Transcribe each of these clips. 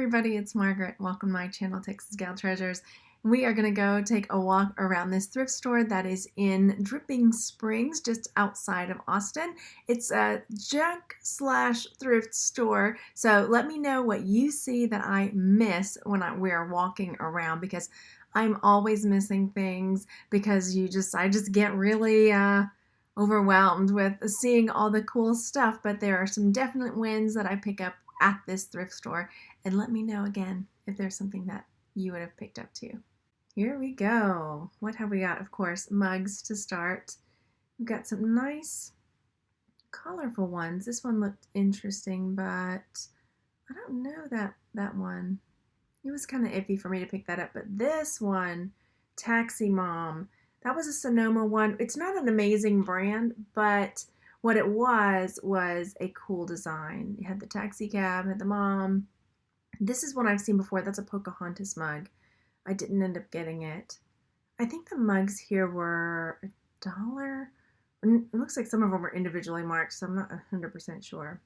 everybody, it's Margaret. Welcome to my channel, Texas Gal Treasures. We are going to go take a walk around this thrift store that is in Dripping Springs, just outside of Austin. It's a junk/thrift store, so let me know what you see that I miss when we're walking around, because I'm always missing things because I just get really overwhelmed with seeing all the cool stuff, but there are some definite wins that I pick up at this thrift store, and let me know again if there's something that you would have picked up too. Here we go. What have we got? Of course, mugs to start. We've got some nice colorful ones. This one looked interesting, but I don't know that one. It was kind of iffy for me to pick that up, but this one, Taxi Mom, that was a Sonoma one. It's not an amazing brand, but what it was a cool design. It had the taxi cab, had the mom. This is one I've seen before. That's a Pocahontas mug. I didn't end up getting it. I think the mugs here were $1. It looks like some of them were individually marked, so I'm not 100% sure.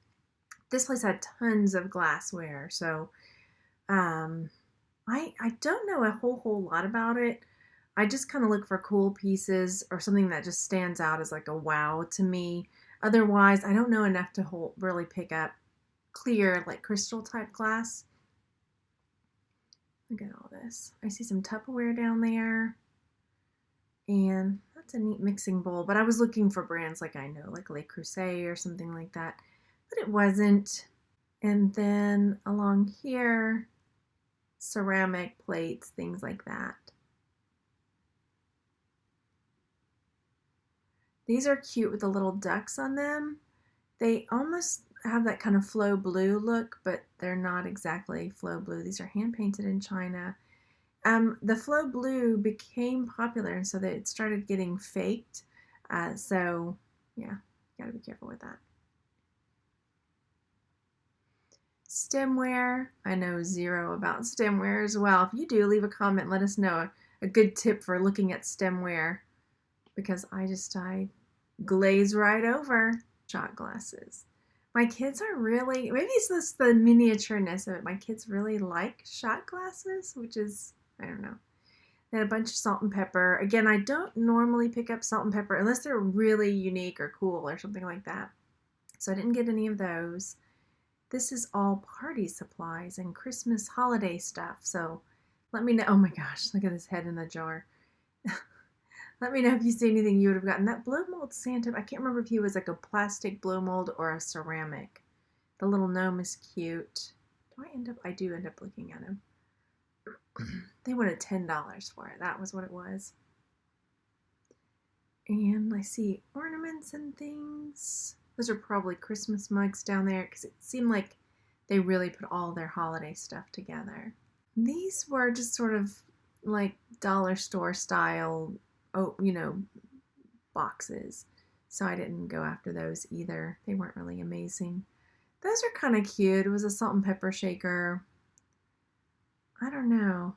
This place had tons of glassware, so I don't know a whole lot about it. I just kind of look for cool pieces or something that just stands out as like a wow to me. Otherwise, I don't know enough to really pick up clear, like crystal type glass. Look at all this. I see some Tupperware down there. And that's a neat mixing bowl. But I was looking for brands like I know, like Le Creuset or something like that. But it wasn't. And then along here, ceramic plates, things like that. These are cute with the little ducks on them. They almost have that kind of flow blue look, but they're not exactly flow blue. These are hand painted in China. The flow blue became popular, and so it started getting faked. So yeah, gotta be careful with that. Stemware, I know zero about stemware as well. If you do, leave a comment, let us know a good tip for looking at stemware, because I glaze right over. Shot glasses. My kids are really, maybe it's just the miniatureness of it. My kids really like shot glasses, which is, I don't know. They had a bunch of salt and pepper. Again, I don't normally pick up salt and pepper unless they're really unique or cool or something like that. So I didn't get any of those. This is all party supplies and Christmas holiday stuff. So let me know. Oh my gosh, look at this head in the jar. Let me know if you see anything you would have gotten. That blow mold Santa, I can't remember if he was like a plastic blow mold or a ceramic. The little gnome is cute. I do end up looking at him. They wanted $10 for it. That was what it was. And I see ornaments and things. Those are probably Christmas mugs down there, because it seemed like they really put all their holiday stuff together. These were just sort of like dollar store style, boxes. So I didn't go after those either. They weren't really amazing. Those are kind of cute. It was a salt and pepper shaker. I don't know.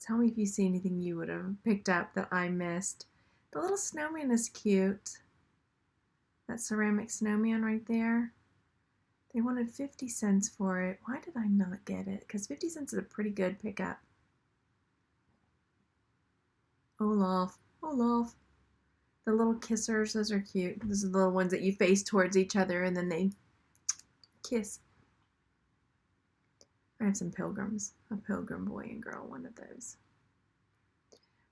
Tell me if you see anything you would have picked up that I missed. The little snowman is cute. That ceramic snowman right there. They wanted 50 cents for it. Why did I not get it? Because 50 cents is a pretty good pickup. Olaf. The little kissers, those are cute. Those are the little ones that you face towards each other and then they kiss. I have some pilgrims. A pilgrim boy and girl, one of those.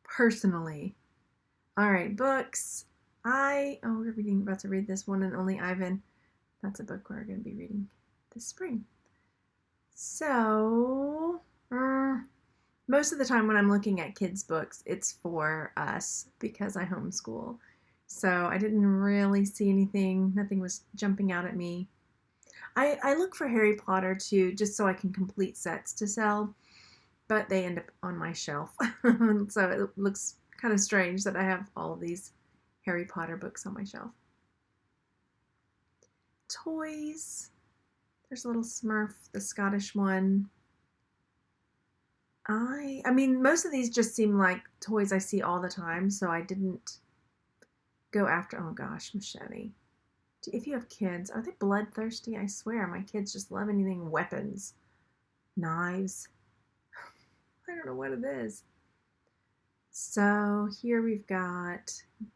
Personally. Alright, books. We're about to read this One and Only Ivan. That's a book we're going to be reading this spring. So, most of the time when I'm looking at kids' books, it's for us because I homeschool. So I didn't really see anything. Nothing was jumping out at me. I look for Harry Potter too, just so I can complete sets to sell, but they end up on my shelf. So it looks kind of strange that I have all of these Harry Potter books on my shelf. Toys. There's a little Smurf, the Scottish one. I mean, most of these just seem like toys I see all the time, so I didn't go after, oh gosh, machete. If you have kids, are they bloodthirsty? I swear, my kids just love anything weapons. Knives. I don't know what it is. So here we've got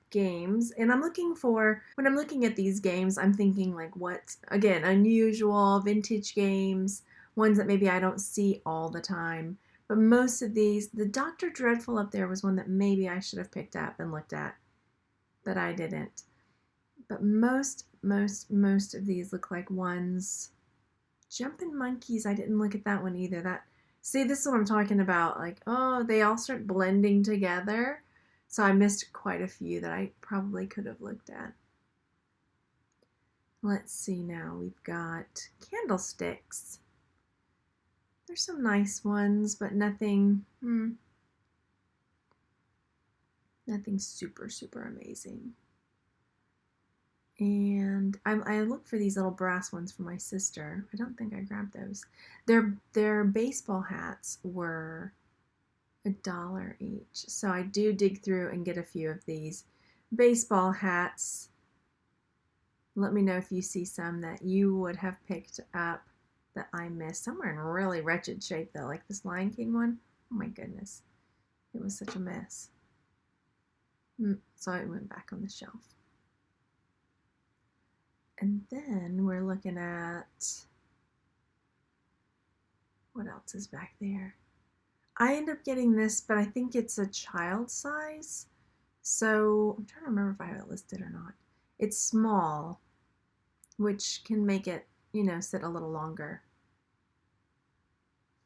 games, and I'm looking for, when I'm looking at these games, I'm thinking like what, again, unusual, vintage games, ones that maybe I don't see all the time. But most of these, the Dr. Dreadful up there was one that maybe I should have picked up and looked at, but I didn't. But most of these look like ones. Jumpin' Monkeys, I didn't look at that one either. That, see, this is what I'm talking about. Like, oh, they all start blending together. So I missed quite a few that I probably could have looked at. Let's see now. We've got candlesticks. There's some nice ones, but nothing super amazing. And I looked for these little brass ones for my sister. I don't think I grabbed those. Their baseball hats were $1 each. So I do dig through and get a few of these baseball hats. Let me know if you see some that you would have picked up that I missed. Some are in really wretched shape though, like this Lion King one. Oh my goodness. It was such a mess. So it went back on the shelf. And then we're looking at, what else is back there? I end up getting this, but I think it's a child size. So I'm trying to remember if I have it listed or not. It's small, which can make it, sit a little longer.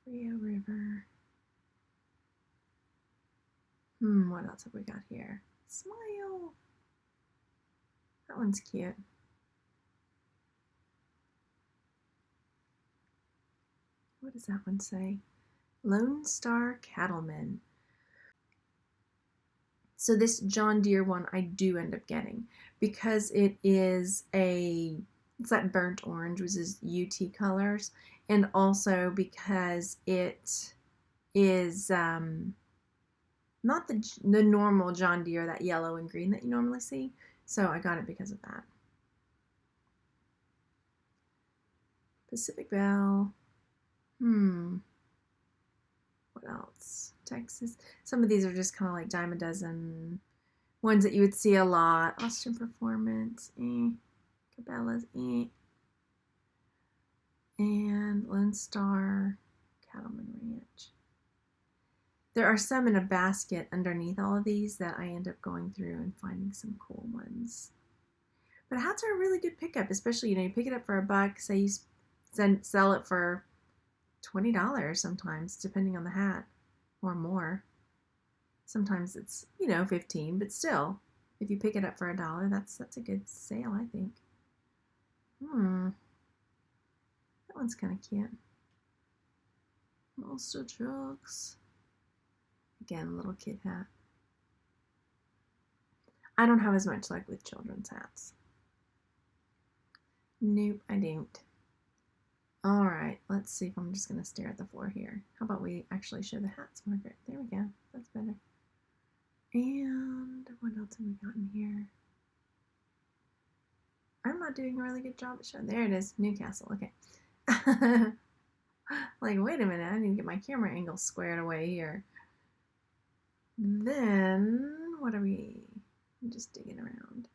Frio River. What else have we got here? Smile. That one's cute. What does that one say? Lone Star Cattleman. So this John Deere one I do end up getting because it is it's that burnt orange, which is UT colors, and also because it is not the normal John Deere, that yellow and green that you normally see. So I got it because of that. Pacific Bell. What else? Texas. Some of these are just kind of like dime a dozen. Ones that you would see a lot. Austin Performance. Cabela's. And Lone Star Cattleman Ranch. There are some in a basket underneath all of these that I end up going through and finding some cool ones. But hats are a really good pickup, especially, you pick it up for $1, say you sell it for $20 sometimes, depending on the hat, or more. Sometimes it's, $15, but still, if you pick it up for $1, that's a good sale, I think. That one's kind of cute. Monster trucks. Again, little kid hat. I don't have as much luck with children's hats. Nope, I don't. All right, let's see if I'm just going to stare at the floor here. How about we actually show the hats, Margaret? There we go. That's better. And what else have we got in here? I'm not doing a really good job at showing. There it is, Newcastle. Okay. Like, wait a minute. I need to get my camera angle squared away here. Then, what are we? I'm just digging around.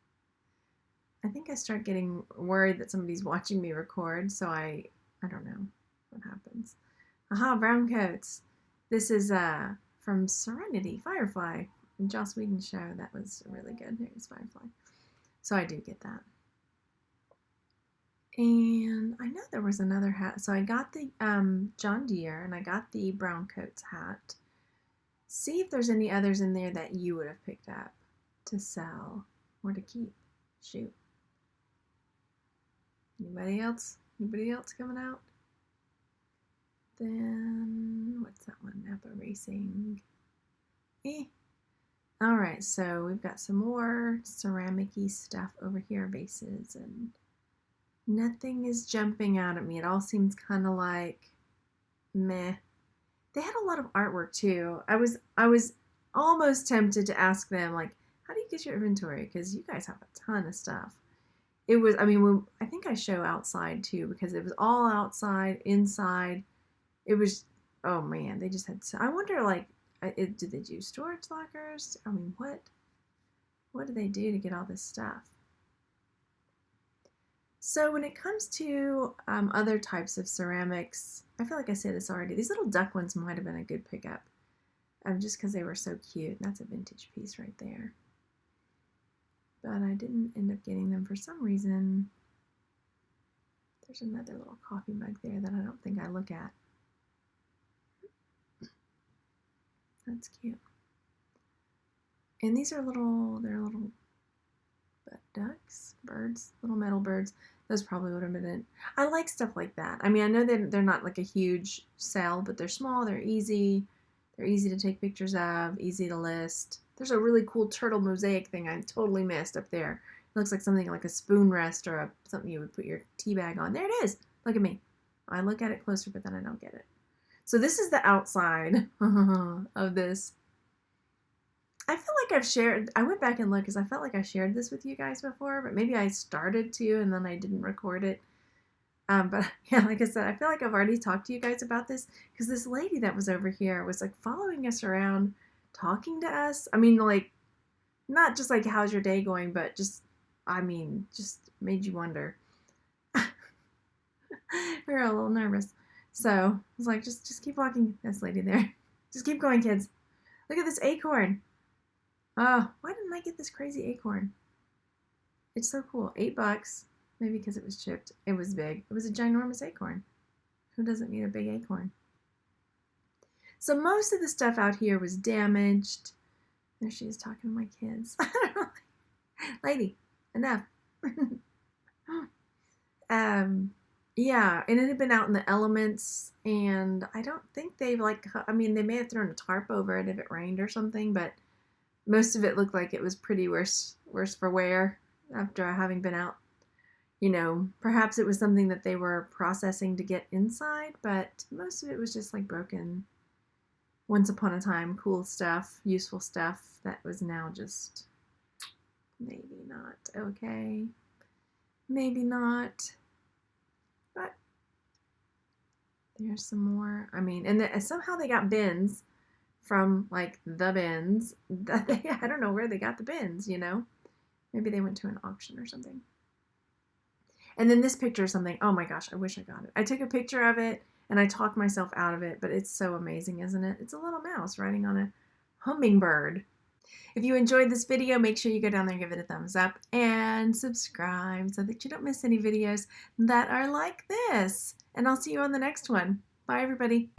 I think I start getting worried that somebody's watching me record, so I don't know what happens. Aha, brown coats. This is from Serenity, Firefly, Joss Whedon show. That was really good. Here's Firefly. So I do get that. And I know there was another hat. So I got the John Deere, and I got the brown coats hat. See if there's any others in there that you would have picked up to sell or to keep. Shoot. Anybody else? Anybody else coming out? Then, what's that one? Napa Racing. Alright, so we've got some more ceramic-y stuff over here, vases, and nothing is jumping out at me. It all seems kind of like meh. They had a lot of artwork too. I was almost tempted to ask them, like, how do you get your inventory? Because you guys have a ton of stuff. It was, I think I show outside too, because it was all outside, inside. it was, oh man, they just had, I wonder, like, did they do storage lockers? I mean, what do they do to get all this stuff? So when it comes to other types of ceramics, I feel like I said this already. These little duck ones might have been a good pickup, just because they were so cute. That's a vintage piece right there. But I didn't end up getting them for some reason. There's another little coffee mug there that I don't think I look at. That's cute. And these are they're little ducks, birds, little metal birds. Those probably would have been it. I like stuff like that. I mean, I know that they're not like a huge sell, but they're small, they're easy. They're easy to take pictures of, easy to list. There's a really cool turtle mosaic thing I totally missed up there. It looks like something like a spoon rest or something you would put your tea bag on. There it is. Look at me. I look at it closer, but then I don't get it. So this is the outside of this. I feel like I've shared, I went back and looked because I felt like I shared this with you guys before, but maybe I started to and then I didn't record it. But yeah, like I said, I feel like I've already talked to you guys about this because this lady that was over here was like following us around, talking to us. I mean, like, not just like, how's your day going, but just, I mean, just made you wonder. We were a little nervous. So I was like, just keep walking. This lady there. Just keep going, kids. Look at this acorn. Oh, why didn't I get this crazy acorn? It's so cool. $8. Maybe because it was chipped. It was big. It was a ginormous acorn. Who doesn't need a big acorn? So most of the stuff out here was damaged. There she is talking to my kids. Lady, enough. Yeah, and it had been out in the elements, and I don't think they I mean, they may have thrown a tarp over it if it rained or something, but most of it looked like it was pretty worse for wear after having been out. You know, perhaps it was something that they were processing to get inside, but most of it was just like broken, once upon a time, cool stuff, useful stuff that was now just maybe not okay. Maybe not. But there's some more. I mean, and somehow they got bins from like the bins. I don't know where they got the bins, you know? Maybe they went to an auction or something. And then this picture is something, oh my gosh, I wish I got it. I took a picture of it and I talked myself out of it, but it's so amazing, isn't it? It's a little mouse riding on a hummingbird. If you enjoyed this video, make sure you go down there and give it a thumbs up and subscribe so that you don't miss any videos that are like this. And I'll see you on the next one. Bye, everybody.